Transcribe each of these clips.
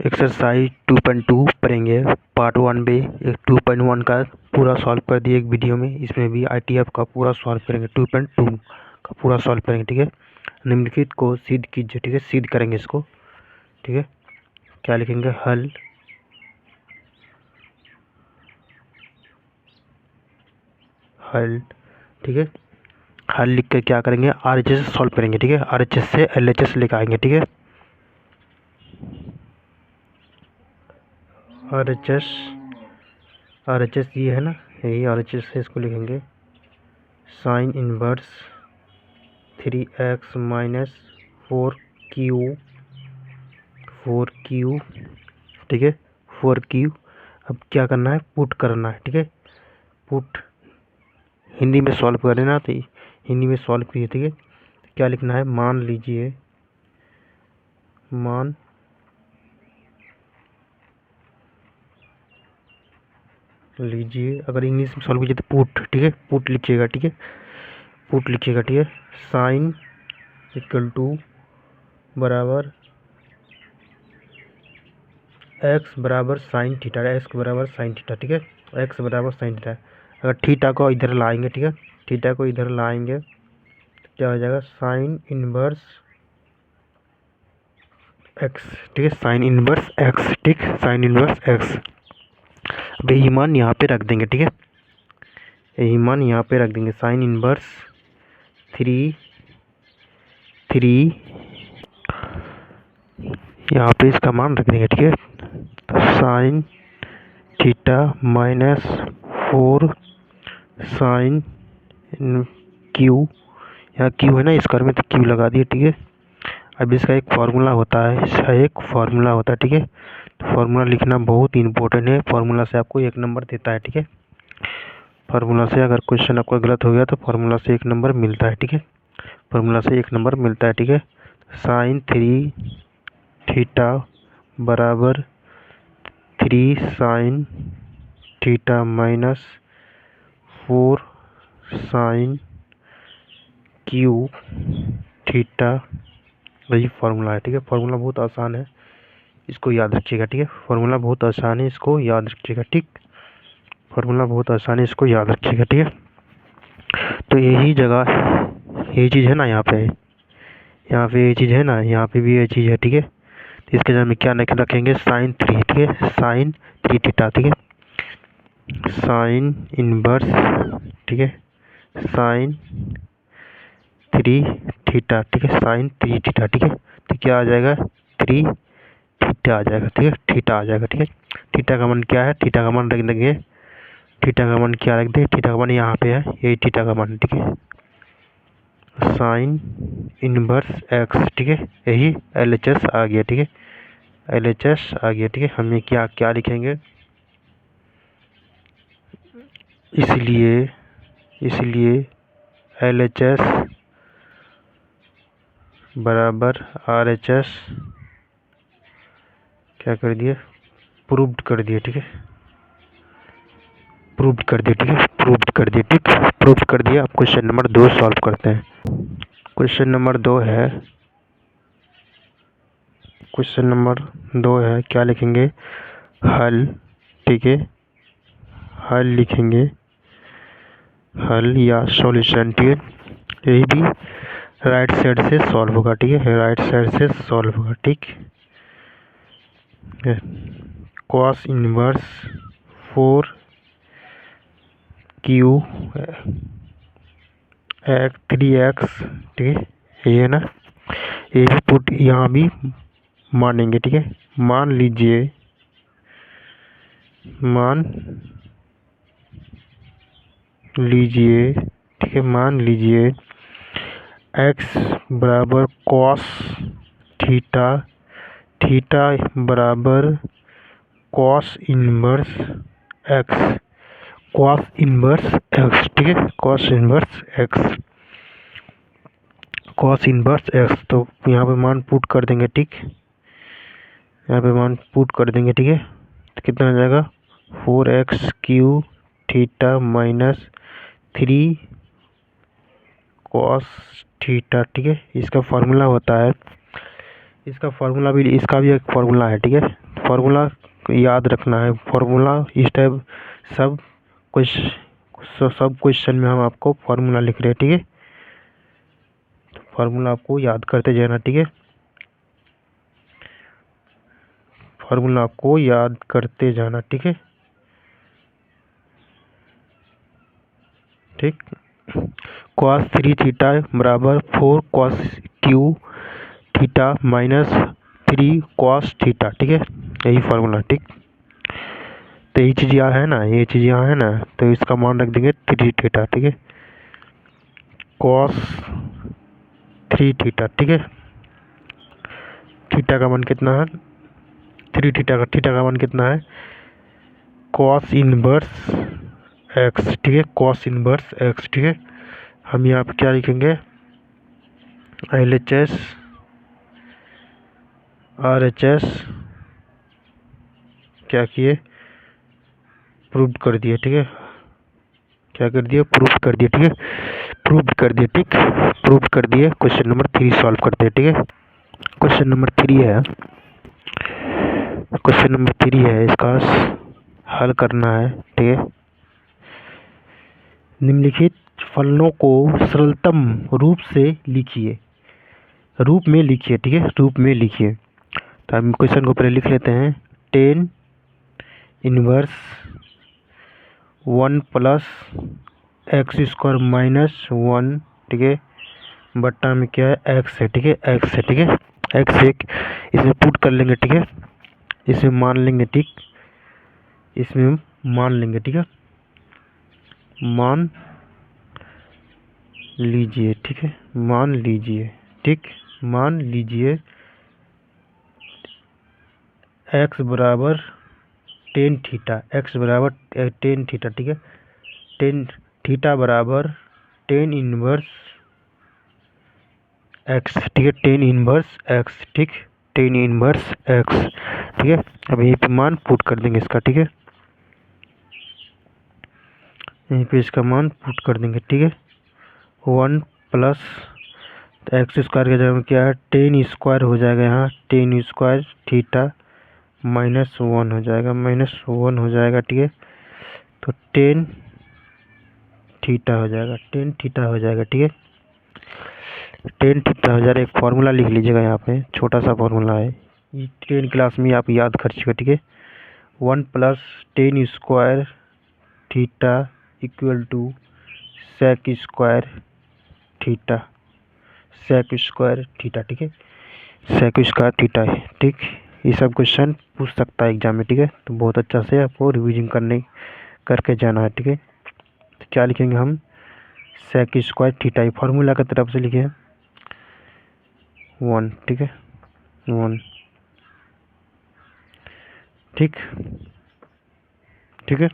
Exercise 2.2 पढ़ेंगे। Part 1 में 2.1 का पूरा सॉल्व कर दिए एक वीडियो में। इसमें भी आईटीएफ का पूरा सॉल्व करेंगे। 2.2 का पूरा सॉल्व करेंगे। ठीक है, निम्नलिखित को सिद्ध कीजिए। ठीक है, सिद्ध करेंगे इसको। ठीक है, क्या लिखेंगे? हल हल ठीक है, हल लिख कर क्या करेंगे? आरएचएस से सॉल्व करेंगे। ठीक है, आरएचएस से एलएचएस लेकर आएंगे। ठीक है, आरएचएस ये है ना, यही आरएचएस से इसको लिखेंगे sine inverse 3x minus 4q। ठीक है, 4q। अब क्या करना है? पुट करना है। ठीक है, पुट हिंदी में सॉल्व करें ना, तो हिंदी में सॉल्व कीजिए। ठीक है, क्या लिखना है? मान लीजिए अगर इंग्लिश में सॉल्व कीजिए तो पुट। ठीक है, पुट लिखिएगा। ठीक है, पुट लिखिएगा। ठीक है, साइन इक्वल टू बराबर एक्स बराबर साइन थीटा। एक्स बराबर साइन थीटा। ठीक है, एक्स बराबर साइन थीटा। अगर थीटा को इधर लाएंगे, ठीक है, थीटा को इधर लाएंगे तो क्या हो जाएगा? Sine inverse x. ठीक है, साइन इनवर्स एक्स। ठीक, साइन इनवर्स एक्स। अब यही मान यहाँ पे रख देंगे। ठीक है, यही मान यहाँ पे रख देंगे। साइन इनवर्स 3 यहाँ पे इसका मान रख देंगे। ठीक है, sine theta minus 4 sine cube. यहाँ क्यू है ना, स्क्वायर में तो क्यू लगा दिए। ठीक है, अब इसका एक फार्मूला होता है, ठीक है, तो फार्मूला लिखना बहुत इंपॉर्टेंट है। फार्मूला से आपको 1 नंबर देता है। ठीक है, फार्मूला से अगर क्वेश्चन आपका गलत हो गया तो फार्मूला से 1 नंबर मिलता है। ठीक है, फार्मूला से 1 नंबर मिलता है। ठीक है, साइन 3 थीटा बराबर 3 sine theta minus 4 sine cube theta, वही फार्मूला है। ठीक है, फार्मूला बहुत आसान है, इसको याद रखिएगा। ठीक है, फार्मूला बहुत आसान है, इसको याद रखिएगा। ठीक, फार्मूला बहुत आसान है, इसको याद रखिएगा। ठीक है, तो यही जगह यही चीज़ है ना, यहाँ पे ये चीज़ है ना, यहाँ पे भी ये चीज़ है। ठीक है, तो इसके जगह में क्या रखेंगे? साइन 3। ठीक है, साइन 3 थीटा। ठीक है, साइन इनवर्स, ठीक है, साइन 3 थीटा। ठीक है, साइन 3 थीटा। ठीक है, तो क्या आ जाएगा? 3 थीटा आ जाएगा। ठीक है, थीटा आ जाएगा। ठीक है, थीटा का मान क्या है? थीटा का मान रख देंगे। थीटा का मान क्या रख दे? थीटा का मान यहाँ पे है, यही थीटा का मान। ठीक है, साइन इनवर्स एक्स। ठीक है, यही एलएचएस आ गया। ठीक है, एलएचएस आ गया। ठीक है, हमें क्या क्या लिखेंगे? इसलिए एलएचएस बराबर आरएचएस क्या कर दिए? प्रूव्ड कर दिए। ठीक है, प्रूव्ड कर दिए। ठीक है, प्रूव्ड कर दिए। ठीक, प्रूव्ड कर दिया। अब क्वेश्चन नंबर 2 सॉल्व करते हैं। क्वेश्चन नंबर 2 है, क्या लिखेंगे? हल। ठीक है, हल लिखेंगे, हल या सॉल्यूशन। ठीक है, यही भी राइट साइड से सॉल्व होगा। ठीक है, राइट साइड से सॉल्व होगा। ठीक है, कॉस इनवर्स 4q 3x। ठीक है, ये है ना, ये भी पुट यहाँ भी मानेंगे। ठीक है, मान लीजिए ठीक है, मान लीजिए x बराबर कॉस थीटा, थीटा बराबर cos inverse x, cos inverse x. ठीक है, cos inverse x, cos inverse x. तो यहाँ पे मान पुट कर देंगे। ठीक, यहाँ पे मान पुट कर देंगे। ठीक है, तो कितना आ जाएगा? 4x³ theta minus 3 cos theta. ठीक है, इसका फार्मूला होता है, इसका भी एक फार्मूला है। ठीक है, फार्मूला याद रखना है। फार्मूला इस टाइप सब क्वेश्चन में हम आपको फार्मूला लिख रहे हैं, ठीक है। तो फार्मूला आपको याद करते जाना, ठीक है। फार्मूला आपको याद करते जाना, ठीक है। ठीक। cos 3 थीटा बराबर 4 cos Q theta minus 3 cos theta, ठीक है। यही फार्मूला, ठीक। तो ये चीज़ यहाँ है ना, ये चीज़ यहाँ है ना, तो इसका मान रख देंगे 3 थीटा, ठीक है। cos 3 थीटा, ठीक है। थीटा का मान कितना है, 3 थीटा का मान कितना है, cos इनवर्स एक्स, ठीक है। cos इनवर्स एक्स, ठीक है। हम यहाँ पे क्या लिखेंगे, LHS RHS क्या किए, प्रूव कर दिए, ठीक है। क्या कर दिए, प्रूव कर दिए, ठीक है। प्रूव कर दिए, ठीक, प्रूव कर दिए। क्वेश्चन नंबर 3 सॉल्व करते हैं, ठीक है। क्वेश्चन नंबर 3 है, क्वेश्चन नंबर 3 है, इसका हल करना है, ठीक है। निम्नलिखित फलनों को सरलतम रूप से लिखिए, रूप में लिखिए, ठीक है, रूप में लिखिए। तो हम क्वेश्चन को पहले लिख लेते हैं। 10 inverse 1 plus x square minus 1, ठीक है, बट्टा में क्या है, एक्स है, ठीक है, एक्स है, ठीक है। एक्स एक इसमें पुट कर लेंगे, ठीक है, इसमें मान लेंगे, ठीक, इसमें मान लेंगे, ठीक है, मान लीजिए, ठीक है, मान लीजिए, ठीक, मान लीजिए एक्स बराबर 10 थीटा, एक्स बराबर 10 थीटा, ठीक है। 10 थीटा बराबर 10 इनवर्स एक्स, ठीक है, 10 इनवर्स एक्स, ठीक, 10 इनवर्स एक्स, ठीक है। अब यहीं पे मान पुट कर देंगे इसका, ठीक है, यहीं पे इसका मान पुट कर देंगे, ठीक है। 1 प्लस एक्स स्क्वायर की जगह में क्या है, 10 स्क्वायर हो जाएगा, यहाँ 10 स्क्वायर थीटा माइनस 1 हो जाएगा, माइनस 1 हो जाएगा, ठीक है। तो 10 थीटा हो जाएगा, 10 थीटा हो जाएगा, ठीक है। 10 थीटा हो जाएगा। एक फार्मूला लिख लीजिएगा, यहाँ पे छोटा सा फार्मूला है, ये 10 क्लास में आप याद कर चुके, ठीक है। 1 plus 10 square theta equal to sec square theta, sec square theta, ठीक है, सेक स्क्वायर थीटा है, ठीक। ये सब क्वेश्चन पूछ सकता है एग्जाम में, ठीक है। तो बहुत अच्छा से आपको रिवीजन करके जाना है, ठीक है। तो क्या लिखेंगे हम, सेक स्क्वायर थीटा, ये फार्मूला की तरफ से लिखे 1, ठीक है, 1, ठीक, ठीक है।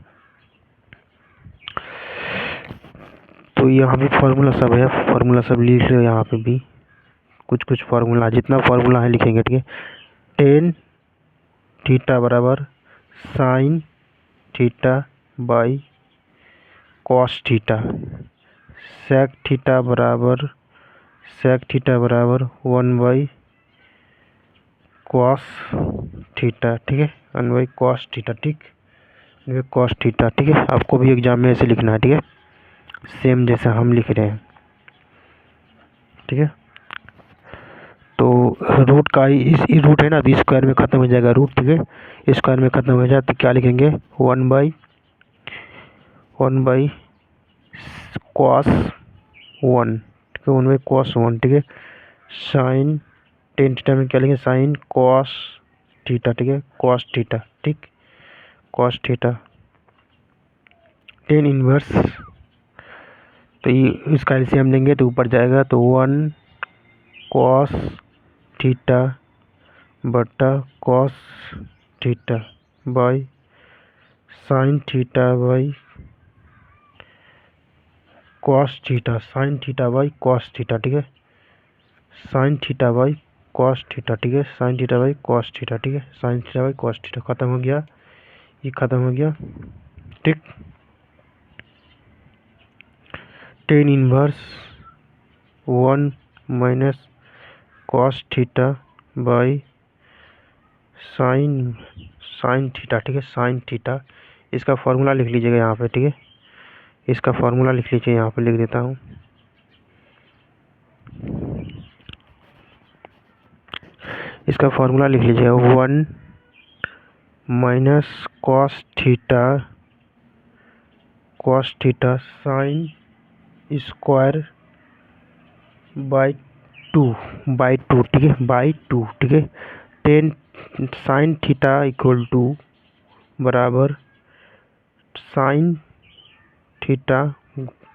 तो यहाँ पे फार्मूला सब है, फार्मूला सब लिख रहे हो, यहाँ पे भी कुछ फार्मूला, जितना फार्मूला है लिखेंगे, ठीक है। 10 थीटा बराबर sine theta by cos theta, sec theta बराबर 1 बाई कॉस थीटा, ठीक है, 1 बाई कॉस थीटा, ठीक, कॉस थीटा, ठीक है। आपको भी एग्जाम में ऐसे लिखना है, ठीक है, सेम जैसा हम लिख रहे हैं, ठीक है। तो रूट का इस रूट है ना, तो स्क्वायर में ख़त्म हो जाएगा रूट, ठीक है, स्क्वायर में ख़त्म हो जाए तो क्या लिखेंगे, 1 बाई कॉस 1, ठीक है, 1 बाई कॉस 1, ठीक है। साइन 10 थीटा में क्या लिखेंगे, साइन कॉस थीटा, ठीक है, कॉस थीटा, ठीक, कॉस थीटा। 10 इनवर्स, तो ये इसका एलसीएम लेंगे तो ऊपर जाएगा, तो 1 कॉस थीटा बटा cos theta by sine theta by cos theta, sign theta by cos theta, ठीक है, sine theta by cos theta, ठीक है, sine theta by cos theta, ठीक है, sine theta by cos theta खत्म हो गया, ये खत्म हो गया, ठीक। 10 inverse 1 minus cos theta by sine sine theta, ठीक है, साइन थीटा। इसका फॉर्मूला लिख लीजिएगा यहाँ पे, ठीक है, इसका फॉर्मूला लिख लीजिए, यहाँ पे लिख देता हूँ। इसका फॉर्मूला लिख लीजिएगा 1 minus cos theta sine square by two, ठीक है, बाई टू, ठीक है। 10 साइन थीटा इक्वल टू बराबर sine theta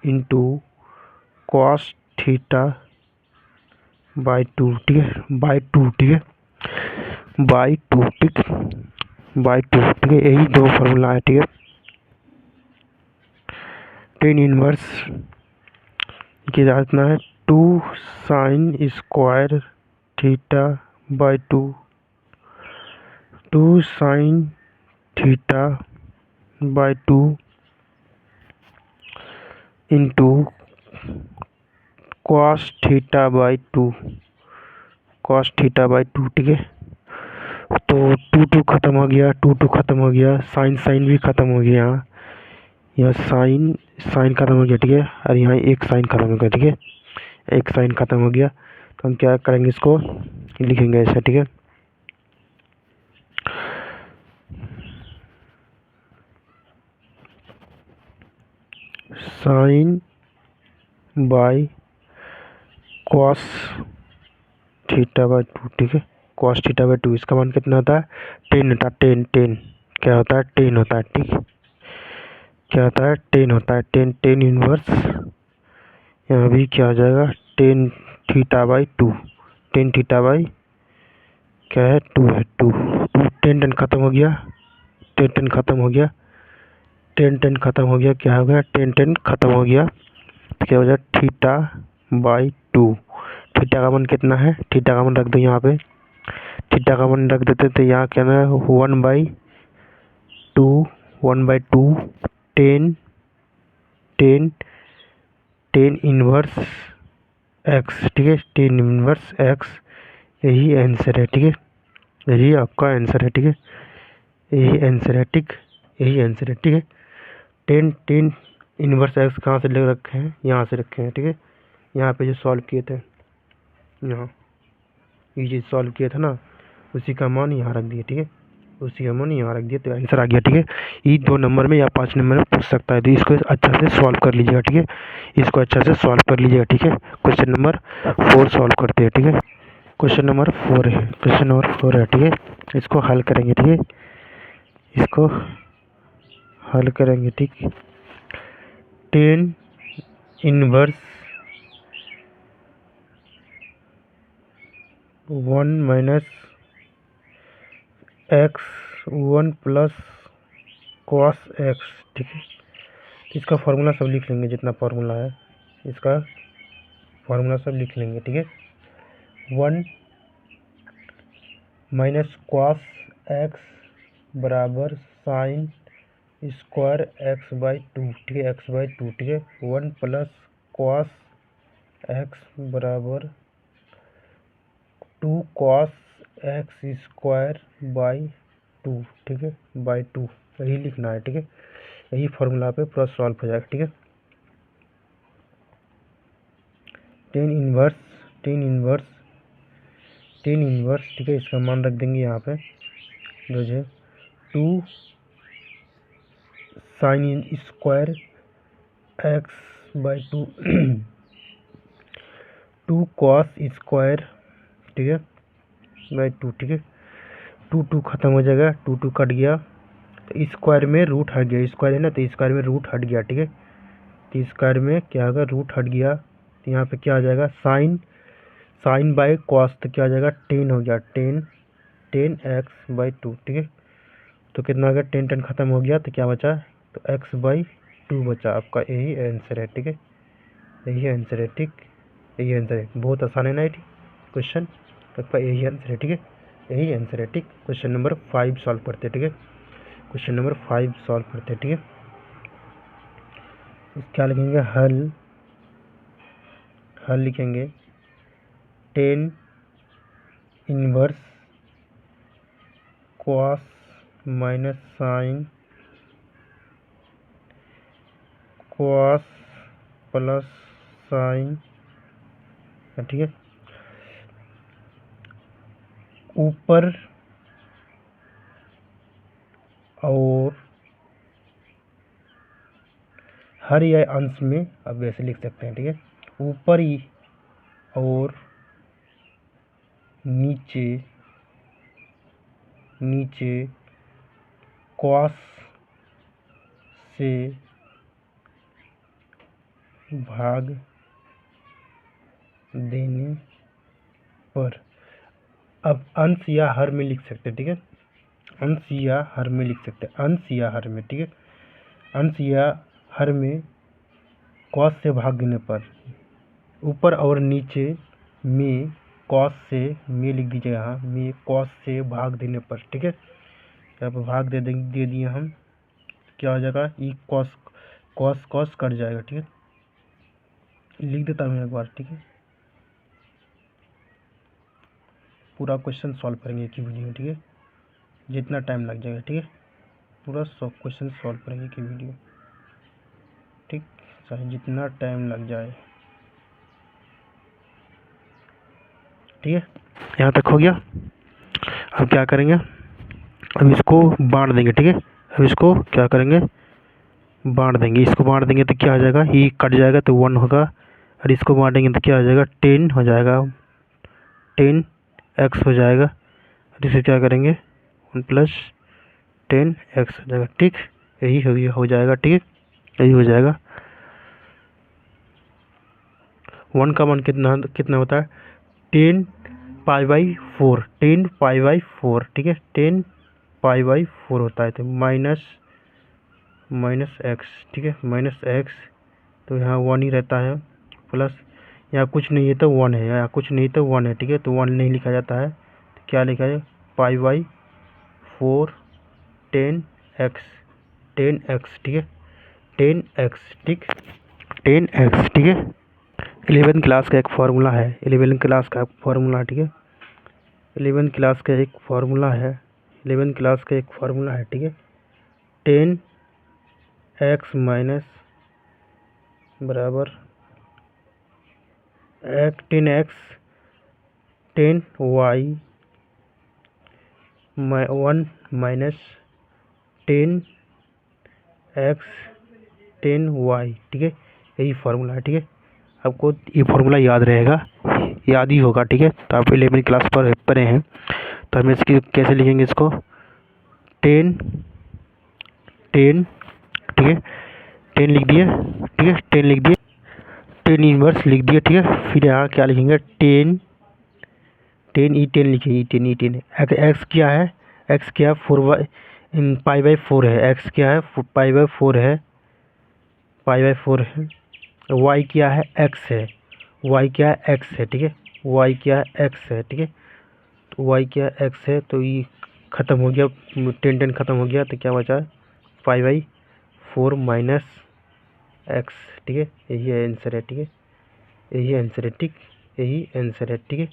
into cos theta by two, ठीक है, बाई टू, ठीक है, बाई टू, ठीक, बाई टू, ठीक है। यही दो फॉर्मूला है, ठीक है। टेन इनवर्स की जातना है 2 sine square theta by to, 2 sign theta by two into cos theta by to, cos theta by two, ठीक है। तो टू खत्म हो गया, टू खत्म हो गया, साइन भी खत्म हो गया, यहाँ साइन खत्म हो गया, ठीक है, और यहाँ एक साइन खत्म हो गया, ठीक है, एक साइन खत्म हो गया। तो हम क्या करेंगे, इसको लिखेंगे ऐसे, ठीक है। Sine by cos theta by two, ठीक है, कॉस थीटा बाई टू। इसका मान कितना होता है, 10 होता है, 10 क्या होता है, 10 होता है, ठीक, क्या होता है, 10 होता है, 10 इनवर्स। यहाँ भी क्या हो जाएगा, 10 theta by to, 10 theta by क्या है, टू है, टू 10 खत्म हो गया, 10 खत्म हो गया, 10 खत्म हो गया, क्या हो गया, 10 खत्म हो गया, तो क्या हो जाएगा, थीटा बाई टू। थीटा का मान कितना है, थीटा का मान रख दो यहाँ पे, थीटा का मान रख देते तो यहाँ क्या है, 1/2 10 10 10 इनवर्स एक्स, ठीक है, 10 इनवर्स एक्स। यही आंसर है, ठीक है, यही आपका आंसर है, ठीक है, यही आंसर है, ठीक, यही आंसर है, ठीक है। 10 इनवर्स एक्स कहाँ से ले रखे हैं, यहाँ से रखे हैं, ठीक है। यहाँ पे जो सॉल्व किए थे, यहाँ ये चीज़ सॉल्व किया था ना, उसी का मान यहाँ रख दिया, ठीक है, उसी का मान यहाँ रख दिया, तो आंसर आ गया, ठीक है। ये 2 नंबर में या 5 नंबर में पूछ सकता है, तो इसको अच्छा से सॉल्व कर लीजिएगा, ठीक है, इसको अच्छा से सॉल्व कर लीजिएगा, ठीक है। क्वेश्चन नंबर 4 सॉल्व करते हैं, ठीक है। क्वेश्चन नंबर 4 है, क्वेश्चन नंबर 4 है, ठीक है। इसको हल करेंगे, ठीक है, इसको हल करेंगे, ठीक। 10 inverse 1 minus x 1 plus cos x, ठीक है। इसका फार्मूला सब लिख लेंगे, जितना फार्मूला है इसका फार्मूला सब लिख लेंगे, ठीक है। 1 माइनस कॉस एक्स बराबर sine square x by two, ठीक है, एक्स बाई टू, ठीक है। 1 प्लस कॉस एक्स बराबर 2 cos x square by two, ठीक है, बाई टू, यही लिखना है, ठीक है। यही फार्मूला पे पूरा सॉल्व हो जाएगा, ठीक है। 10 इनवर्स 10 इनवर्स 10 इनवर्स, ठीक है, इसका मान रख देंगे यहाँ पे, जो है 2 sine square x by two 2 cos square, ठीक है, बाई टू, ठीक है। टू खत्म हो जाएगा, टू कट गया, तो स्क्वायर में रूट हट गया, स्क्वायर है ना, तो स्क्वायर में रूट हट गया, ठीक है। तो स्क्वायर में क्या होगा, रूट हट गया, तो यहाँ पे क्या आ जाएगा, साइन बाई कॉस, तो क्या आ जाएगा, 10 हो गया, 10 एक्स बाई टू, ठीक है। तो कितना हो गया, 10 खत्म हो गया, तो क्या बचा, तो एक्स बाई टू बचा। आपका यही आंसर है, ठीक है, यही आंसर है, ठीक, यही आंसर है। बहुत आसान है ना ये क्वेश्चन, आपका यही आंसर है, ठीक है, यही आंसर है, ठीक। क्वेश्चन नंबर 5 सॉल्व करते हैं, ठीक है, क्वेश्चन नंबर 5 सॉल्व करते हैं, ठीक है। क्या लिखेंगे, हल लिखेंगे 10 inverse cos minus sine cos plus sign, ठीक है। ऊपर और हर या अंश में अब ऐसे लिख सकते हैं, ठीक है। ऊपर ही और नीचे कॉस से भाग देने पर, अब अंश या हर में लिख सकते हैं, ठीक है। अंश या हर में लिख सकते हैं, अंश या हर में, ठीक है। अंश या हर में कॉस से भाग देने पर, ऊपर और नीचे में कॉस से में लिख दीजिए, यहाँ में कॉस से भाग देने पर, ठीक है। यहाँ पर भाग दे दिए हम, क्या हो जाएगा, E cos cos cos cut जाएगा, ठीक है। लिख देता हूँ एक बार, ठीक है। पूरा क्वेश्चन सॉल्व करेंगे एक ही वीडियो में, ठीक है। जितना टाइम लग जाएगा, ठीक है। पूरा क्वेश्चन सॉल्व करेंगे एक ही वीडियो, ठीक, चाहे जितना टाइम लग जाए, ठीक है। यहाँ तक हो गया। अब क्या करेंगे, अब इसको बांट देंगे, ठीक है। अब इसको क्या करेंगे, बांट देंगे। इसको बांट देंगे तो क्या हो जाएगा, ये कट जाएगा तो 1 होगा, और इसको बांटेंगे तो क्या हो जाएगा, 10 हो जाएगा, 10x हो जाएगा। और इसे क्या करेंगे, 1 + 10x हो जाएगा, ठीक। यही हो जाएगा, ठीक है, यही हो जाएगा। 1 का मान कितना कितना होता है, 10π/4, 10π/4, ठीक है, 10π/4 होता है, तो माइनस x, ठीक है, माइनस x, तो यहाँ 1 ही रहता है, प्लस यहाँ कुछ नहीं है तो 1 है, यहाँ कुछ नहीं तो 1 है, ठीक है। तो 1 नहीं लिखा जाता है, तो क्या लिखा है, π/4 10x, 10x, ठीक है, 10x, ठीक, 10x, ठीक है। 11th क्लास का एक फार्मूला है, 11th क्लास का फार्मूला, ठीक है। 11th क्लास का एक फार्मूला है, 11th क्लास का एक फार्मूला है, ठीक है। 10x माइनस बराबर 10x 10y 1 minus 10x 10y, ठीक है। यही फार्मूला है, ठीक है। आपको ये फार्मूला याद रहेगा, याद ही होगा, ठीक है। तो आप 11th क्लास पर पढ़े हैं, तो हम इसकी कैसे लिखेंगे, इसको 10 10, ठीक है, 10 लिख दिए, ठीक है, 10 लिख दिए, 10 इनवर्स लिख दिए, ठीक है। फिर यहाँ क्या लिखेंगे, 10 10 लिखिए, 10 एक्स क्या है, एक्स क्या है, 4/π/4 है, एक्स क्या है, π/4 है, π/4 है। वाई क्या है, एक्स है, वाई क्या है, एक्स है, ठीक है, वाई क्या है, एक्स है, ठीक है। तो वाई क्या है, एक्स है, तो ये ख़त्म हो गया, 10 ख़त्म हो गया, तो क्या बचा, 5/4 माइनस एक्स, ठीक है। यही आंसर है, ठीक है, यही आंसर है, ठीक, यही आंसर है, ठीक है,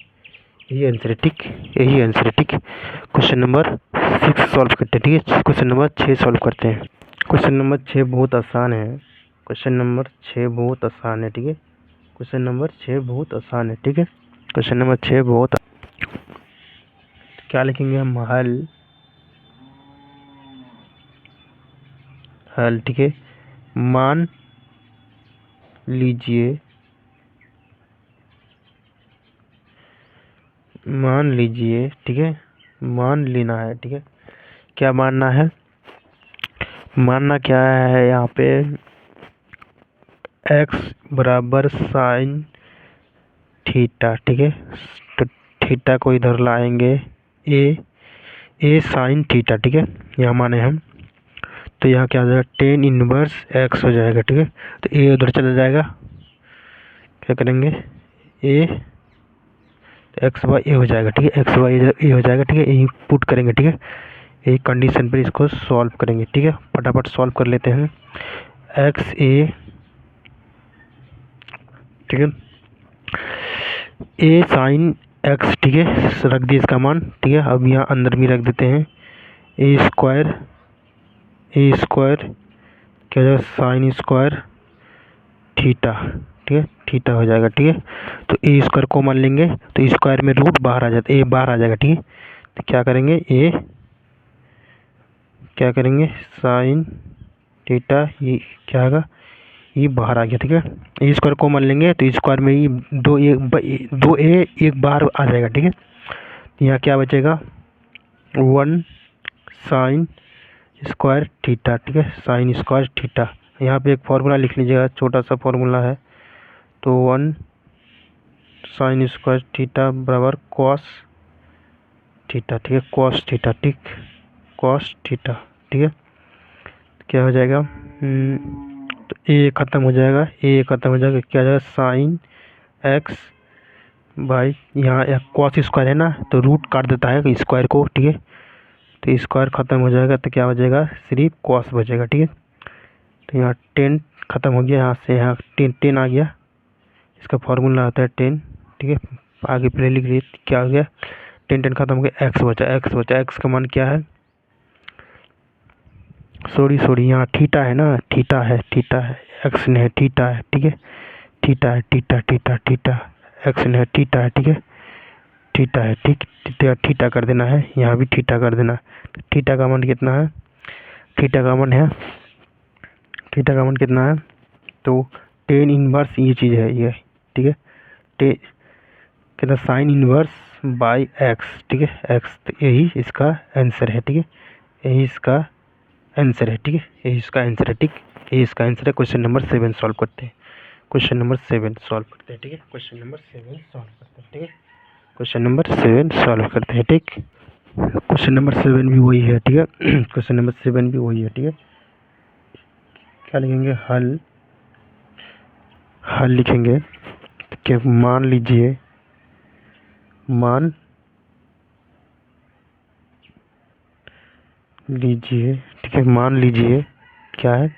यही आंसर है, ठीक, यही आंसर है, ठीक। क्वेश्चन नंबर 6 सॉल्व करते हैं, ठीक है। क्वेश्चन नंबर 6 सॉल्व करते हैं। क्वेश्चन नंबर 6 बहुत आसान है, क्वेश्चन नंबर 6 बहुत आसान है, ठीक है। क्वेश्चन नंबर 6 बहुत आसान है, ठीक है। क्वेश्चन नंबर 6 बहुत, क्या लिखेंगे हम, हल, ठीक है। मान लीजिए, ठीक है, मान लेना है, ठीक है। क्या मानना है, मानना क्या है यहाँ पे, x बराबर साइन थीटा, ठीक है। तो थीटा को इधर लाएंगे, ए साइन थीटा, ठीक है, यहाँ माने हम। तो यहाँ क्या हो जाएगा, 10 इनवर्स x हो जाएगा, ठीक है। तो ए उधर चला जाएगा, क्या करेंगे, ए x/a हो जाएगा, ठीक है, x/a हो जाएगा, ठीक है। यही पुट करेंगे, ठीक है, यही कंडीशन पर इसको सॉल्व करेंगे, ठीक है। फटाफट सॉल्व कर लेते हैं, x(a), ठीक है, a sin x, ठीक है, रख दिए इसका मान, ठीक है। अब यहाँ अंदर भी रख देते हैं, ए स्क्वायर क्या हो जाएगा साइन स्क्वायर थीटा, ठीक है, थीटा हो जाएगा, ठीक है। तो ए स्क्वायर कॉमन लेंगे तो स्क्वायर में रूट बाहर आ जाता, ए बाहर आ जाएगा, ठीक है। तो क्या करेंगे साइन थीटा, ये क्या आएगा, ये बाहर आ गया, ठीक है। ए स्क्वायर कॉमन लेंगे तो स्क्वायर में ये दो ए एक बाहर आ जाएगा, ठीक है। यहाँ क्या बचेगा 1 साइन स्क्वायर थीटा, ठीक है, साइन स्क्वायर थीटा। यहाँ पे एक फॉर्मूला लिख लीजिएगा, छोटा सा फॉर्मूला है। तो 1 साइन स्क्वायर थीटा बराबर कॉस थीटा, ठीक है, कॉस थीटा, ठीक, कॉस थीटा, ठीक है। क्या हो जाएगा तो ए खत्म हो जाएगा, क्या हो जाएगा साइन एक्स बाई, यहाँ कॉस स्क्वायर है ना तो रूट काट देता है स्क्वायर को, ठीक है। तो स्क्वायर खत्म हो जाएगा तो क्या हो जाएगा सिर्फ कॉस बचेगा, ठीक है। तो यहाँ 10 खत्म हो गया, यहाँ से यहाँ 10 आ गया, इसका फॉर्मूला आता है 10, ठीक है। आगे पहले लिख लीजिए क्या हो गया 10 खत्म हो गया, एक्स बचा, एक्स का मान क्या है, सॉरी यहाँ थीटा है ना, थीटा है, एक्स नहीं है, थीटा है, ठीक है, थीटा एक्स नहीं है, थीटा है, ठीक है, थीटा है, ठीक, थीटा कर देना है, यहाँ भी थीटा कर देना। थीटा का मान कितना है, थीटा का मान कितना है, तो 10 इनवर्स ये चीज़ है ये, ठीक है, कितना साइन इनवर्स बाई एक्स, ठीक है, एक्स, तो यही इसका आंसर है, ठीक है, यही इसका आंसर है, ठीक है, यही इसका आंसर है, ठीक, यही इसका आंसर है। क्वेश्चन नंबर 7 सॉल्व करते हैं, क्वेश्चन नंबर 7 सॉल्व करते हैं, ठीक है, क्वेश्चन नंबर 7 सॉल्व करते हैं, ठीक है, क्वेश्चन नंबर 7 सॉल्व करते हैं, ठीक। क्वेश्चन नंबर 7 भी वही है, ठीक है, क्वेश्चन नंबर 7 भी वही है, ठीक है। क्या लिखेंगे, हल लिखेंगे कि मान लीजिए ठीक है, मान लीजिए क्या है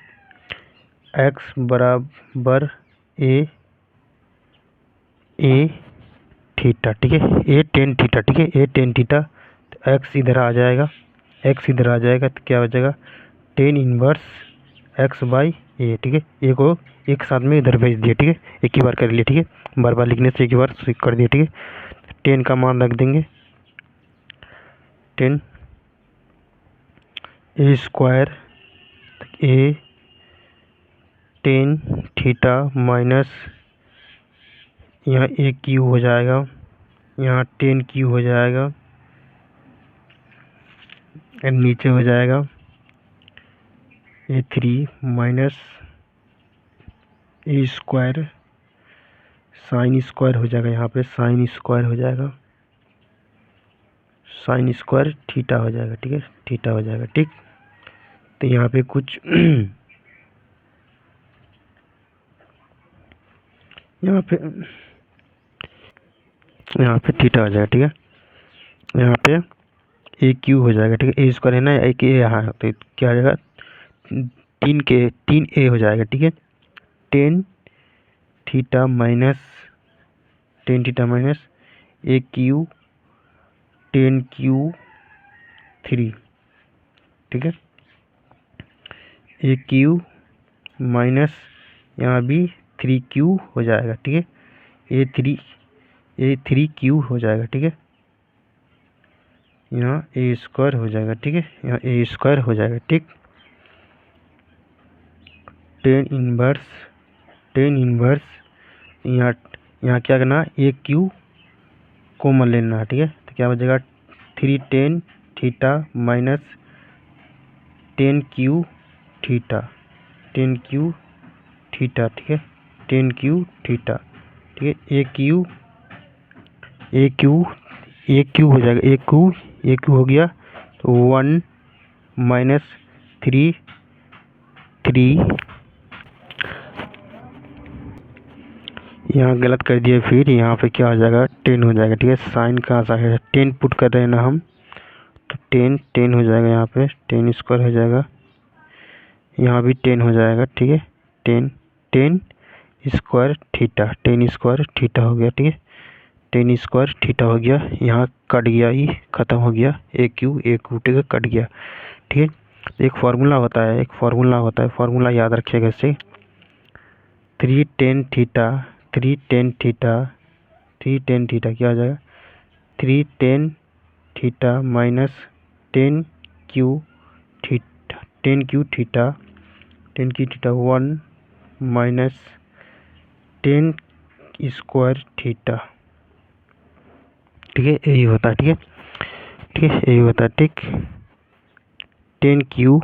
x बराबर ए थीटा, ठीक है, ए टेन थीटा, ठीक है, ए टेन थीटा। तो एक्स इधर आ जाएगा, तो क्या हो जाएगा 10 इनवर्स एक्स बाई ए, ठीक है, ए को एक साथ में इधर भेज दिए, ठीक है, एक ही बार कर लिए, ठीक है, बार बार लिखने से एक ही बार कर दिए, ठीक है। 10 का मान रख देंगे 10 ए स्क्वायर ए 10 थीटा माइनस यहाँ ए क्यू हो जाएगा, यहाँ 10 क्यू हो जाएगा, एंड नीचे हो जाएगा ए 3 माइनस ए स्क्वायर साइन स्क्वायर हो जाएगा, यहाँ पे साइन स्क्वायर हो जाएगा, साइन स्क्वायर थीटा हो जाएगा, ठीक है, थीटा हो जाएगा, ठीक। तो यहाँ पे कुछ यहाँ पे थीटा हो जाएगा, ठीक है, यहाँ पे ए क्यू हो जाएगा, ठीक है, ए स्क्वायर है ना, एक ए यहाँ, तो क्या हो जाएगा 3 ए हो जाएगा, ठीक है, 10 थीटा माइनस ए क्यू 10 क्यू 3, ठीक है, ए क्यू माइनस यहाँ भी 3 क्यू हो जाएगा, ठीक है, ए थ्री क्यू हो जाएगा, ठीक है, यहाँ ए स्क्वायर हो जाएगा, ठीक है, यहाँ ए स्क्वायर हो जाएगा, ठीक। 10 इनवर्स यहाँ क्या करना ए क्यू कॉमन लेना है, ठीक है। तो क्या बचेगा 3 10 theta minus 10 Q theta, 10 Q theta, ठीक है, 10 क्यू थीटा, ठीक है, ए क्यू हो जाएगा, ए क्यू हो गया, तो 1 माइनस 3 यहाँ गलत कर दिए, फिर यहाँ पे क्या हो जाएगा 10 हो जाएगा, ठीक है, साइन कहाँ सा है 10 पुट कर रहे हैं ना हम, तो 10 हो जाएगा, यहाँ पे 10 स्क्वायर हो जाएगा, यहाँ भी 10 हो जाएगा, ठीक है, 10 स्क्वायर थीटा, 10 स्क्वायर थीटा हो गया, ठीक है, टेन स्क्वायर थीटा हो गया, यहाँ कट गया, ही खत्म हो गया, एक यू ठीक है, कट गया। ठीक है, एक फार्मूला होता है, फार्मूला याद रखिएगा इससे। 3 tan थीटा क्या हो जाएगा, 3 tan theta minus 10 Q theta, 10 Q theta 1 minus 10 square theta. ठीक है, यही होता है। ठीक है, यही होता है। ठीक, 10 क्यू,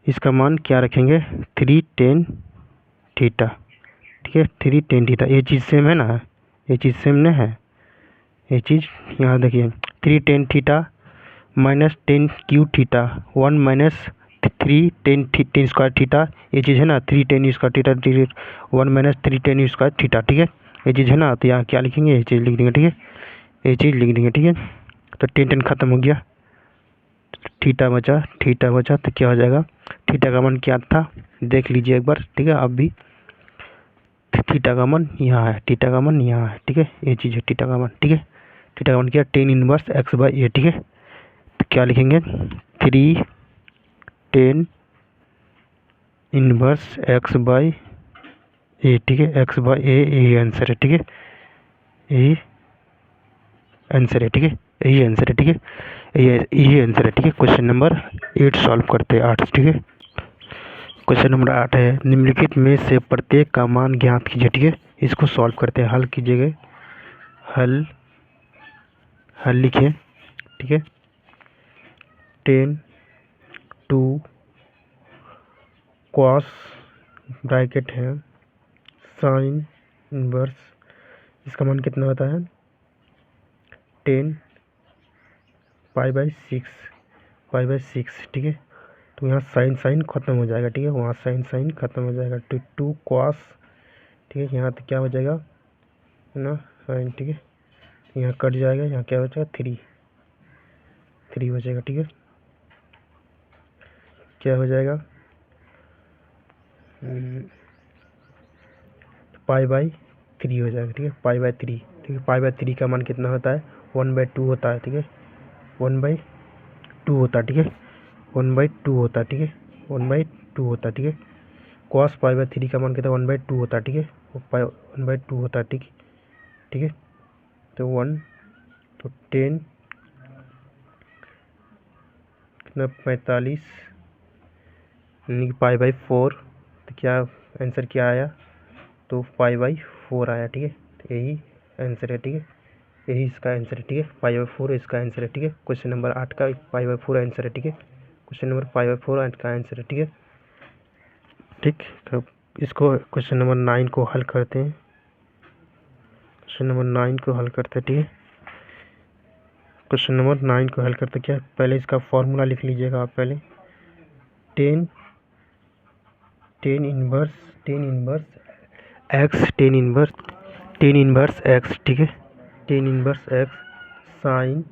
इसका मान क्या रखेंगे, 3 tan थीटा। ठीक है, 3 tan थीटा, ये चीज़ सेम है ना, ये चीज़ सेम नहीं है, ये चीज़ यहाँ देखिए, 3 tan theta minus 10 Q theta 1 minus 3 tan theta, ये चीज़ है ना, 3 tan square theta 1 minus 3 tan square theta. ठीक है, ये चीज़ है ना, तो यहाँ क्या लिखेंगे, ये चीज़ लिख देंगे। ठीक है, ये चीज़ लिख देंगे। ठीक है, तो 10 खत्म हो गया, थीटा बचा, तो क्या हो जाएगा, थीटा का मान क्या था देख लीजिए एक बार। ठीक है, अब भी थीटा का मान यहाँ है, थीटा का मान यहाँ है। ठीक है, ये चीज़ है थीटा का मान। ठीक है, थीटा का मान क्या, tan इनवर्स x/a। ठीक है, तो क्या लिखेंगे, 3 tan इनवर्स x/a। ठीक है, x/a, यही आंसर है। ठीक है, यही आंसर है। ठीक है, यही आंसर है। ठीक है, यही आंसर है। ठीक है, क्वेश्चन नंबर 8 सॉल्व करते हैं, 8। ठीक है, क्वेश्चन नंबर 8 है, निम्नलिखित में से प्रत्येक का मान ज्ञात कीजिए। ठीक है, इसको सॉल्व करते हैं, हल कीजिएगा, हल लिखिए। ठीक है, 10 2 कॉस ब्रैकेट है साइन इनवर्स, इसका मान कितना होता है, 10 पाई बाई 6। ठीक है, तो यहाँ साइन खत्म हो जाएगा। ठीक है, वहाँ साइन खत्म हो जाएगा, तो 2 कॉस। ठीक है, यहाँ तो क्या हो जाएगा ना, साइन। ठीक है, यहाँ कट जाएगा, यहाँ क्या हो जाएगा, 3 हो जाएगा। ठीक है, क्या हो जाएगा, पाई/3 हो जाएगा। ठीक है, पाई/3। ठीक है, पाई/3 का मान कितना होता है, 1/2 होता है। ठीक है, 1/2 होता है। ठीक है, 1/2 होता है। ठीक है, 1/2 होता है। ठीक है, कॉस पाई/3 का मान कितना, 1/2 होता है। ठीक है, 1/2 होता है। ठीक है, तो 1, तो 10 कितना, 45 यानी कि पाई/4। तो क्या आंसर क्या आया, तो पाई/4 आया। ठीक है, तो यही आंसर है। ठीक है, यही इसका आंसर है। ठीक है, पाई/4 इसका आंसर है। ठीक है, क्वेश्चन नंबर 8 का पाई/4 आंसर है। ठीक है, क्वेश्चन नंबर पाई/4 8 का आंसर है। ठीक है, ठीक, तो इसको क्वेश्चन नंबर 9 को हल करते हैं, क्वेश्चन नंबर 9 को हल करते हैं। ठीक है, क्वेश्चन नंबर 9 को हल करते क्या, पहले इसका फॉर्मूला लिख लीजिएगा आप पहले, 10 टेन इनवर्स एक्स। ठीक है, tan inverse x sine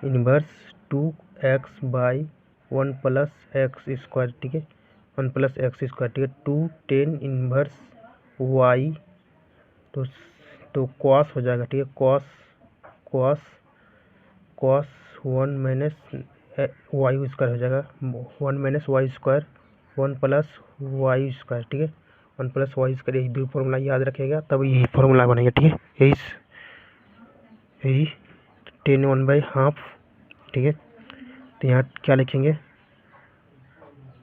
inverse 2x/1 plus x square. ठीक है, 1 प्लस एक्स स्क्वायर। ठीक है, 2 टेन इनवर्स वाई, तो कॉस हो जाएगा। ठीक है, कॉस 1 माइनस वाई स्क्वायर हो जाएगा, 1 minus Y square, 1 plus Y square. ठीक है, 1 प्लस वाई स्क्वायर, यही दो फॉर्मूला याद रखेगा, तब यही फॉर्मूला बनेगा। ठीक है, यही 10 1/2। ठीक है, तो यहाँ क्या लिखेंगे,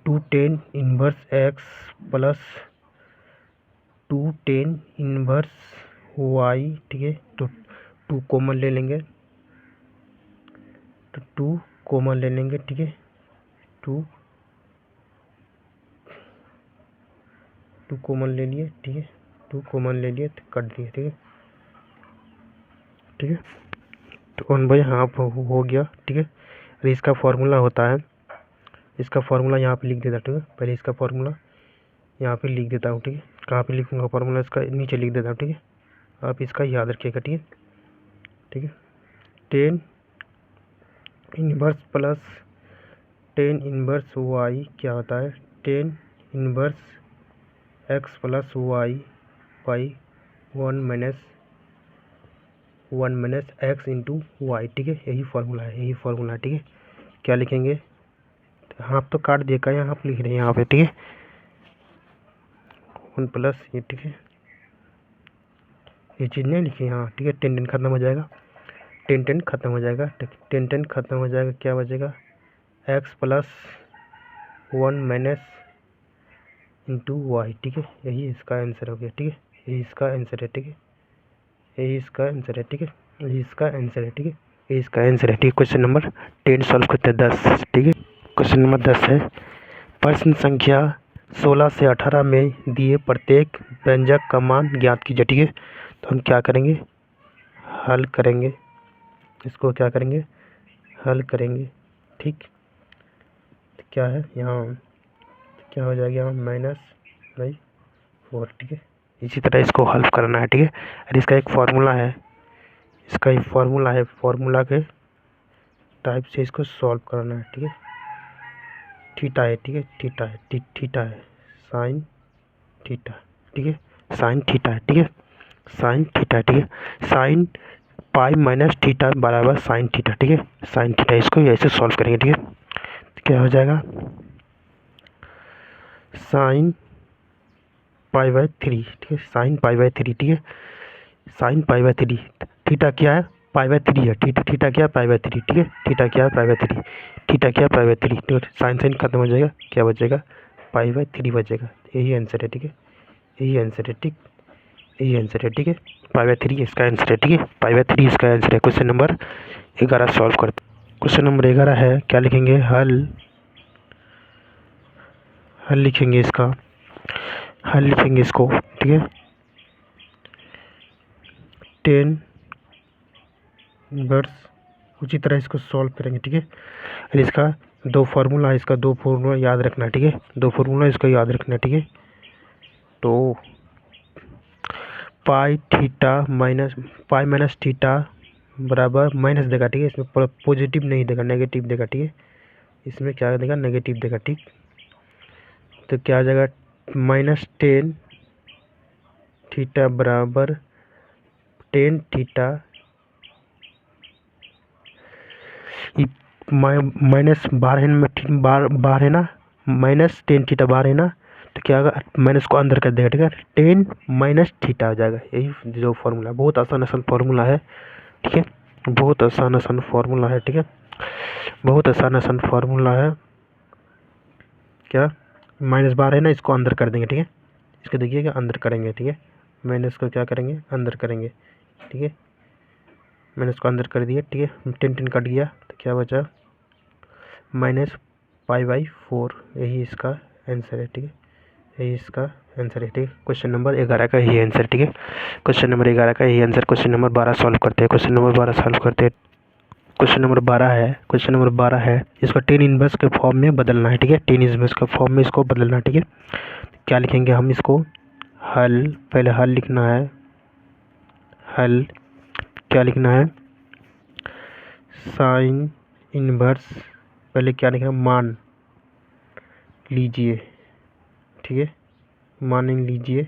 2 tan inverse X plus 2 tan inverse Y. ठीक है, तो 2 कॉमन ले लेंगे, तो 2 कॉमन ले लेंगे। ठीक है, 2 कॉमन ले लिए। ठीक है, 2 कॉमन ले लिए तो कट दिए। ठीक है, ठीक है, तो 1/2 हो गया। ठीक है, अरे इसका फॉर्मूला होता है, इसका फॉर्मूला यहाँ पे लिख देता। ठीक है, पहले इसका फॉर्मूला यहाँ पे लिख देता हूँ। ठीक है, कहाँ पे लिखूँगा फॉर्मूला, इसका नीचे लिख देता हूँ। ठीक है, आप इसका याद रखिएगा। ठीक है, ठीक है, 10 इनवर्स प्लस 10 इनवर्स वाई क्या होता है, 10 inverse X plus Y by 1 minus 1 minus X into Y, ठीक है, यही फार्मूला है, ठीक है। क्या लिखेंगे, हाँ आप तो काट दिए, का यहाँ आप लिख रहे हैं यहाँ पे, ठीक है, 1 प्लस ये, ठीक है, ये चीज़ नहीं लिखी, हाँ ठीक है। 10 खत्म हो जाएगा, 10 खत्म हो जाएगा, 10 खत्म हो जाएगा, क्या बचेगा, X plus 1 minus into Y, ठीक है, यही इसका आंसर हो गया, ठीक है, यही इसका आंसर है, ठीक है, यही इसका आंसर है, ठीक है, यही इसका आंसर है, ठीक है, यही इसका आंसर है, ठीक है। क्वेश्चन नंबर 10 सॉल्व करते हैं, 10, ठीक है। क्वेश्चन नंबर 10 है, प्रश्न संख्या 16 से 18 में दिए प्रत्येक व्यंजक का मान ज्ञात कीजिए, ठीक है। तो हम क्या करेंगे, हल करेंगे, इसको क्या करेंगे, हल करेंगे, ठीक। तो क्या है यहाँ, क्या हो जाएगा यहाँ -/4, ठीक है। इसी तरह इसको हल करना है, ठीक है। और इसका एक फार्मूला है, इसका एक फार्मूला है, फार्मूला के टाइप से इसको सॉल्व करना है, ठीक है। थीटा है, ठीक है, थीटा है, थीटा है, साइन थीटा, ठीक है, साइन थीटा है, ठीक है, साइन थीटा, ठीक है। साइन पाई माइनस थीटा बराबर साइन थीटा, ठीक है, साइन थीटा, इसको ऐसे सॉल्व करेंगे, ठीक है। तो क्या हो जाएगा, साइन पाई बाय 3, ठीक है, साइन पाई बाय 3, ठीक है, साइन पाई बाय 3, थीटा क्या है, पाई बाय 3 है, थीटा क्या है, पाई बाय 3, ठीक है, थीटा क्या है, पाई बाय 3, थीटा क्या है, पाई बाय 3, ठीक है। साइन साइन खत्म हो जाएगा, क्या बचेगा, पाई बाय 3 बचेगा, यही आंसर है, ठीक है, यही आंसर है, ठीक, यही आंसर है, ठीक है, पाई बाय 3 इसका आंसर है, ठीक है, पाई बाय 3 इसका आंसर है। क्वेश्चन नंबर 11 सॉल्व करते, क्वेश्चन नंबर 11 है, क्या लिखेंगे, हल लिखेंगे इसका, हल लिखेंगे इसको, ठीक है, 10 इनवर्स, उसी तरह इसको सॉल्व करेंगे, ठीक है। और इसका दो फार्मूला है, इसका दो फार्मूला याद रखना है, ठीक है, दो फार्मूला इसको याद रखना है, ठीक है। तो पाई माइनस थीटा बराबर माइनस देगा, ठीक है, इसमें पॉजिटिव नहीं देगा, नेगेटिव देगा, ठीक है, इसमें क्या देगा, नेगेटिव देगा, ठीक। तो क्या आ जाएगा, -10 थीटा बराबर 10 थीटा, माइनस बार है ना, बार है ना, -10 थीटा बार है ना, तो क्या होगा, माइनस को अंदर कर देगा, ठीक है, 10 माइनस थीटा आ जाएगा, यही जो फार्मूला, बहुत आसान फार्मूला है, ठीक है, बहुत आसान फार्मूला है, ठीक है, बहुत आसान फार्मूला है। क्या, माइनस बार है ना, इसको अंदर कर देंगे, ठीक है, इसको देखिएगा अंदर करेंगे, ठीक है, माइनस को क्या करेंगे, अंदर करेंगे, ठीक है, मैंने इसको अंदर कर दिया, ठीक है, 10 कट गया, तो क्या बचा, -π/4, यही इसका आंसर है, ठीक है, यही इसका आंसर है, ठीक है। क्वेश्चन नंबर 11 का यही आंसर, ठीक है, क्वेश्चन नंबर 11 का यही आंसर। क्वेश्चन नंबर 12 सॉल्व करते हैं, क्वेश्चन नंबर 12 सॉल्व करते हैं। क्वेश्चन नंबर 12 है, क्वेश्चन नंबर 12 है, इसको 10 इनवर्स के फॉर्म में बदलना है, ठीक है, 10 इनवर्स के फॉर्म में इसको बदलना है, ठीक है। क्या लिखेंगे हम इसको, हल, पहले हल लिखना है, हल क्या लिखना है, साइन इनवर्स, पहले क्या लिखना है, मान लीजिए, ठीक है, मान लीजिए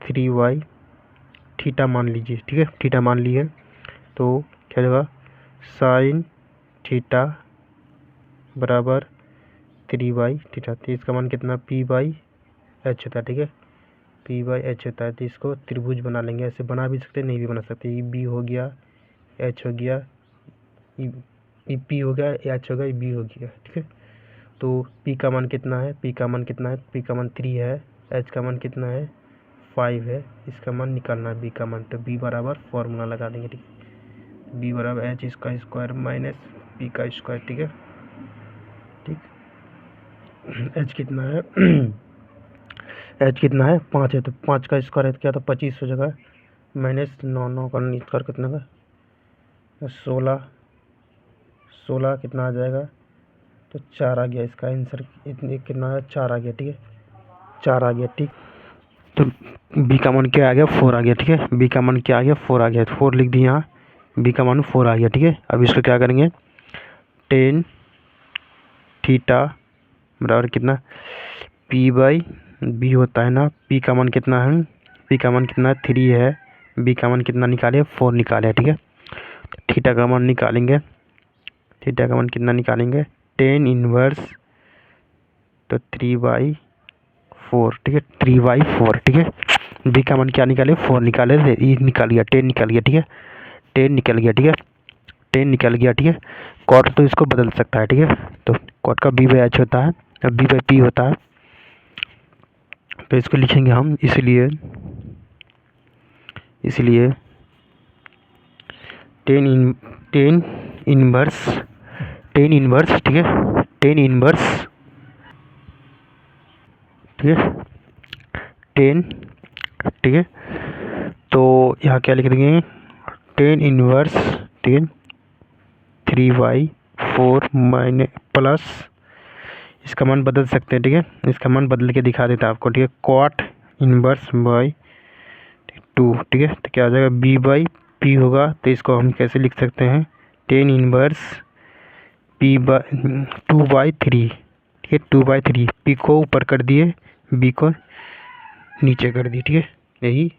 3y, थीटा मान लीजिए, ठीक है, थीटा मान लिए, तो क्या होगा, साइन थीटा बराबर 3y थीटा, तो इसका मान कितना, p/h होता है, ठीक है, p/h होता है। तो इसको त्रिभुज बना लेंगे, ऐसे बना भी सकते, नहीं भी बना सकते, ये b हो गया, h हो गया, ये p हो गया, h हो गया, b हो गया, ठीक है। तो p का मान कितना है, p का मान कितना है, p का मान 3 है, h का मान कितना है, 5 है, इसका मान निकालना है, b का मान, तो b बराबर फॉर्मूला लगा देंगे, ठीक है, b बराबर h इसका स्क्वायर माइनस p का स्क्वायर, ठीक है, ठीक, h कितना है h कितना है, 5 है, तो 5 का स्क्वायर है तो क्या, तो 25 हो जाएगा, -9 का स्क्वायर कितना का, 16 कितना आ जाएगा, तो 4 आ गया, इसका आंसर इतने कितना है, 4 आ गया, ठीक है, 4 आ गया, ठीक। तो बी का मान क्या आ गया, 4 आ गया, ठीक है, बी का मान क्या आ गया, 4 आ गया, तो 4 लिख दिए यहाँ, बी का मान 4 आ गया, ठीक है। अब इसको क्या करेंगे, 10 थीटा बराबर कितना, p/b होता है ना, p का मान कितना है, p का मान कितना है, 3 है, बी का मान कितना निकाले, 4 निकाले, ठीक है। थीटा का मान निकालेंगे, थीटा का मान कितना निकालेंगे, 10 इनवर्स तो 3/4, ठीक है, 3/4, ठीक है। बी का मान क्या निकाले, 4 निकाले, ये निकाल गया 10 निकाल गया, ठीक है, 10 निकल गया, ठीक है, 10 निकल गया, ठीक है। कॉट तो इसको बदल सकता है, ठीक है, तो कॉट का b/h होता है, b/p होता है, तो इसको लिखेंगे हम, इसलिए 10 इनवर्स, ठीक है, 10 इनवर्स, ठीक है, 10, ठीक है। तो यहाँ क्या लिख देंगे, 10 इनवर्स, ठीक है, 3/4 माइनस प्लस, इसका मान बदल सकते हैं, ठीक है, इसका मान बदल के दिखा देता है आपको, ठीक है, कॉट इनवर्स बाई 2, ठीक है। तो क्या आ जाएगा, b/p होगा, तो इसको हम कैसे लिख सकते हैं, 10 इनवर्स 2/3, ठीक है, 2/3, p को ऊपर कर दिए, b को नीचे कर दिए, ठीक है, यही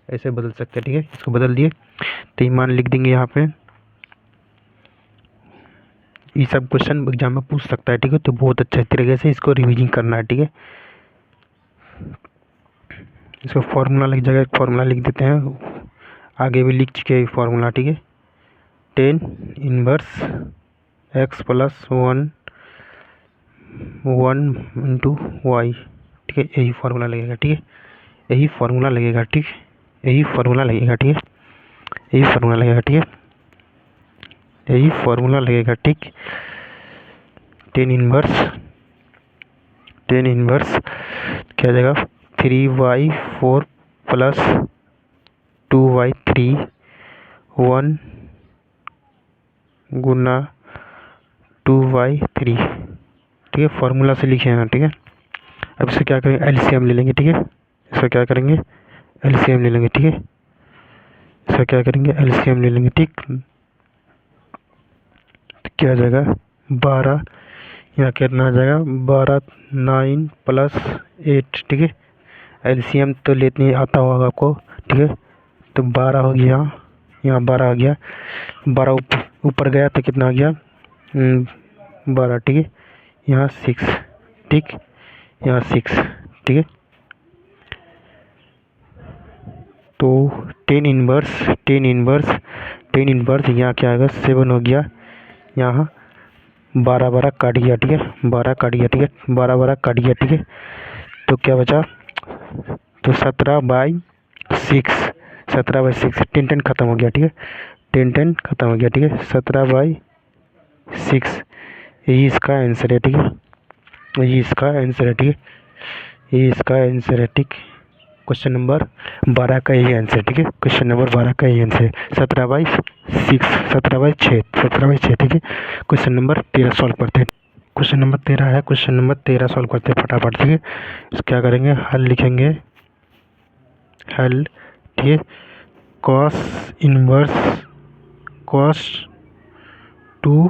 ऐसे बदल सकते हैं, ठीक है, इसको बदल दिए, तो ये मान लिख देंगे यहाँ पे। ये सब क्वेश्चन एग्जाम में पूछ सकता है, ठीक है, तो बहुत अच्छे तरीके से इसको रिवीजन करना है, ठीक है। इसको फॉर्मूला लिख जाएगा, फॉर्मूला लिख देते हैं, आगे भी लिख चुके हैं फॉर्मूला, ठीक है, 10 inverse x plus 1 into Y, ठीक है, यही फार्मूला लगेगा, ठीक है, यही फार्मूला लगेगा, ठीक, यही फार्मूला लगेगा, ठीक है, यही फार्मूला लगेगा, ठीक है, यही फार्मूला लगेगा, ठीक। 10 इनवर्स क्या हो जाएगा, 3/4 प्लस 2/3 1 गुना 2/3, ठीक है, फार्मूला से लिखे हैं, ठीक है। अब इसे क्या करेंगे, एलसीएम ले लेंगे, ठीक है, इसका क्या करेंगे, एलसीएम ले लेंगे, ठीक है, इसका क्या करेंगे, एलसीएम ले लेंगे, ठीक। तो क्या आ जाएगा, 12, यहाँ कितना आ जाएगा, 12 9 प्लस 8, ठीक है, एलसीएम तो लेते आता होगा आपको, ठीक है। तो 12 हो गया, यहाँ 12 आ गया, 12 ऊपर गया तो कितना आ गया, 12, ठीक है, यहाँ 6, ठीक, यहाँ 6, ठीक है। तो 10 इनवर्स यहाँ क्या आएगा, 7 हो गया, यहाँ 12 काट गया, ठीक है, 12 काट गया, ठीक है, 12 काट गया, ठीक है। तो क्या बचा, तो 17/6, 17/6, 10 खत्म हो गया, ठीक है, 10 खत्म हो गया, ठीक है, 17/6, यही इसका आंसर है, ठीक है, यही इसका आंसर है, ठीक है, यही इसका आंसर है, ठीक। क्वेश्चन नंबर 12 का यही आंसर है, ठीक है, क्वेश्चन नंबर 12 का यही आंसर है, 17/6, 17/6, ठीक है। क्वेश्चन नंबर 13 सॉल्व करते हैं, क्वेश्चन नंबर 13 है, क्वेश्चन नंबर 13 सॉल्व करते हैं फटाफट, ठीक है। क्या करेंगे, हल लिखेंगे, हल, ठीक है, कॉस इनवर्स कॉस 2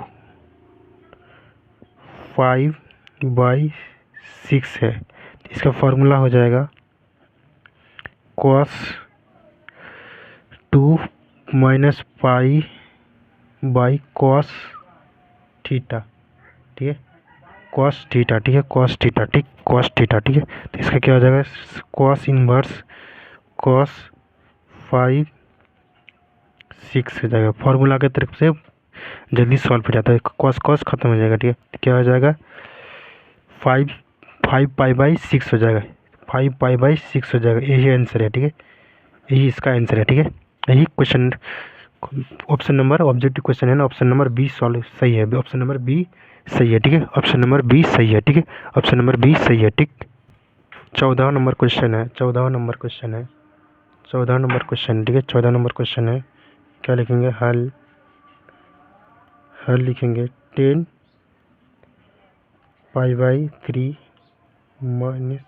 5/6 है, इसका फॉर्मूला हो जाएगा cos 2 minus pi by cos theta, ठीक है, कॉस थीटा, ठीक है, कॉस थीटा, ठीक, कॉस थीटा, ठीक है। तो इसका क्या हो जाएगा, कॉस इनवर्स कॉस 5/6 हो जाएगा, फॉर्मूला की तरफ से जल्दी सॉल्व हो जाता है, कॉस कॉस खत्म हो जाएगा, ठीक है, तो क्या हो जाएगा, 5 पाई/6 हो जाएगा, 5 पाई/6 हो जाएगा, यही आंसर है, ठीक है, यही इसका आंसर है, ठीक है। यही question, option number objective question है ना, ऑप्शन नंबर बी सॉल्व सही है, ऑप्शन नंबर बी सही है, ठीक है, ऑप्शन नंबर बी सही है, ठीक है, ऑप्शन नंबर बी सही है, ठीक। 14 नंबर क्वेश्चन है, 14 नंबर क्वेश्चन है, 14 नंबर क्वेश्चन, ठीक है, 14 नंबर क्वेश्चन है, क्या लिखेंगे, हल, हल लिखेंगे 10 पाई/3 माइनस,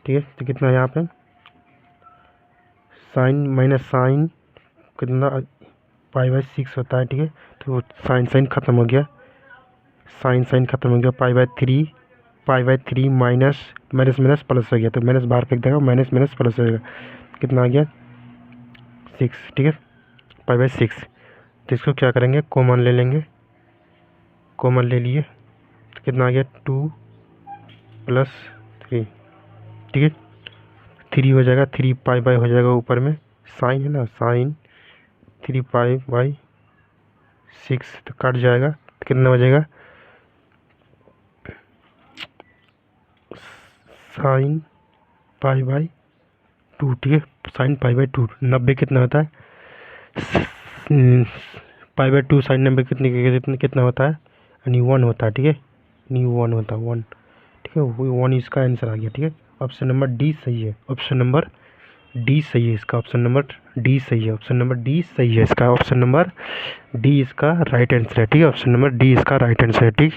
ठीक है, तो कितना यहाँ पे साइन माइनस साइन कितना पाई/6 होता है, ठीक है, तो साइन खत्म हो गया, साइन खत्म हो गया, पाई/3 माइनस माइनस माइनस प्लस हो गया, तो माइनस बाहर फेंक देगा, माइनस माइनस प्लस हो जाएगा, कितना आ गया 6, ठीक है, पाई बाई 6। तो इसको क्या करेंगे, कॉमन ले लेंगे, कॉमन ले लिए तो कितना आ गया 2 + 3, ठीक है, 3 हो जाएगा, 3 पाई बाई हो जाएगा, ऊपर में साइन है ना, साइन 3 पाई बाई 6 तो कट जाएगा, तो कितना बचेगा साइन पाई बाई 2, ठीक है, साइन पाई बाई 2। 90 कितना होता है, पाई बाई 2 साइन 90 कितना होता है, यानी 1 होता है, ठीक है, यानी 1 होता है 1, ठीक है, 1 इसका आंसर आ गया, ठीक है। ऑप्शन नंबर डी सही है, ऑप्शन नंबर डी सही है इसका, ऑप्शन नंबर डी सही है, ऑप्शन नंबर डी सही है इसका, ऑप्शन नंबर डी इसका राइट आंसर है, ठीक है, ऑप्शन नंबर डी इसका राइट आंसर है, ठीक।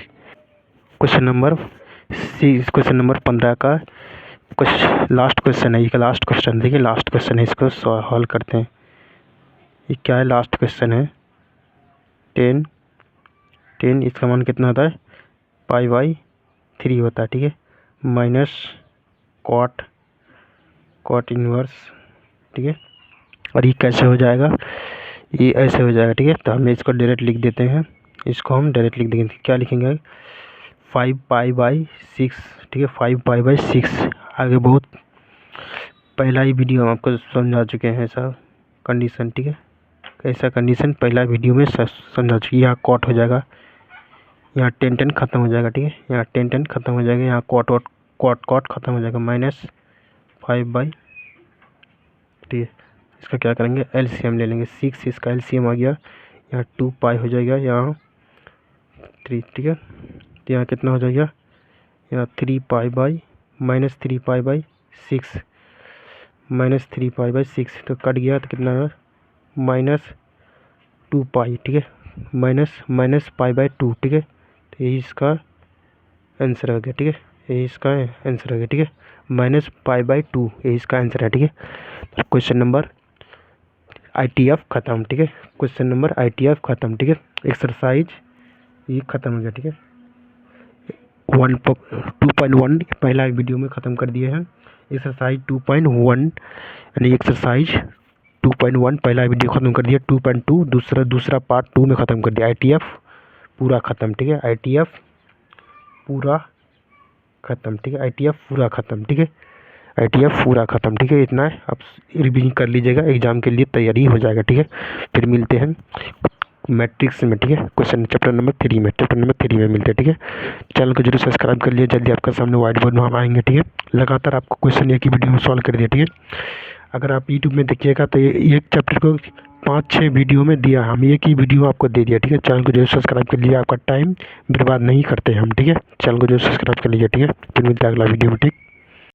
क्वेश्चन नंबर 15 का कुछ लास्ट क्वेश्चन है, ये लास्ट क्वेश्चन, देखिए लास्ट क्वेश्चन है, इसको हल करते हैं। ये क्या है, लास्ट क्वेश्चन है, 10 इसका मान कितना होता है, पाई बाई 3 होता है, ठीक है, माइनस कॉट इनवर्स, ठीक है, और ये कैसे हो जाएगा, ये ऐसे हो जाएगा, ठीक है। तो हम इसको डायरेक्ट लिख देते हैं, इसको हम डायरेक्ट लिख देंगे, क्या लिखेंगे 5 पाई बाई 6, ठीक है, 5 पाई बाई 6। आगे बहुत पहला ही वीडियो हम आपको समझा चुके हैं ऐसा कंडीशन, ठीक है, ऐसा कंडीशन पहला वीडियो में समझा चुके। यहाँ कॉट हो जाएगा, यहाँ 10 खत्म हो जाएगा, ठीक है, यहाँ 10 खत्म हो जाएगा, यहाँ कॉट खत्म हो जाएगा, -5/, ठीक है। इसका क्या करेंगे, एलसीएम ले लेंगे, 6 इसका एलसीएम आ गया, यहाँ 2 पाई हो जाएगा, यहाँ 3, ठीक है, तो यहाँ कितना हो जाएगा, यहाँ 3 pi by -3 pi by 6, -3 pi by 6 तो कट गया, तो कितना है -2 पाई, ठीक है, माइनस पाई बाई 2, ठीक है, तो यही इसका आंसर हो गया, ठीक है, यही इसका आंसर हो गया, ठीक है, -पाई/2 यही इसका आंसर है, ठीक है। क्वेश्चन नंबर ITF खत्म, ठीक है, क्वेश्चन नंबर ITF खत्म, ठीक है, एक्सरसाइज ये खत्म हो गया, ठीक है, 2.1 पहला वीडियो में ख़त्म कर दिए हैं। एक्सरसाइज 2.1 यानी एक्सरसाइज 2.1 पहला वीडियो ख़त्म कर दिया, 2.2 दूसरा पार्ट 2 में ख़त्म कर दिया। ITF पूरा ख़त्म, ठीक है, ITF पूरा ख़त्म, ठीक है, ITF पूरा ख़त्म, ठीक है, ITF पूरा ख़त्म, ठीक है, इतना आप रिवीजन कर लीजिएगा, एग्ज़ाम के लिए तैयारी हो जाएगा, ठीक है। फिर मिलते हैं मैट्रिक्स में, ठीक है, क्वेश्चन चैप्टर नंबर 3 में मिलते हैं, ठीक है। चैनल को जरूर सब्सक्राइब कर लिए, जल्दी आपका सामने व्हाइट बोर्ड में हम आएंगे, ठीक है, लगातार आपको क्वेश्चन एक ही वीडियो में सॉल्व कर दिया, ठीक है। अगर आप यूट्यूब में देखिएगा तो ये एक चैप्टर को 5-6 वीडियो में दिया, हम एक ही वीडियो आपको दे दिया, ठीक है। चैनल को जरूर सब्सक्राइब कर लीजिए, आपका टाइम बर्बाद नहीं करते हम, ठीक है, चैनल को जरूर सब्सक्राइब कर लीजिए, ठीक है। फिर मिलते हैं अगला वीडियो में, ठीक।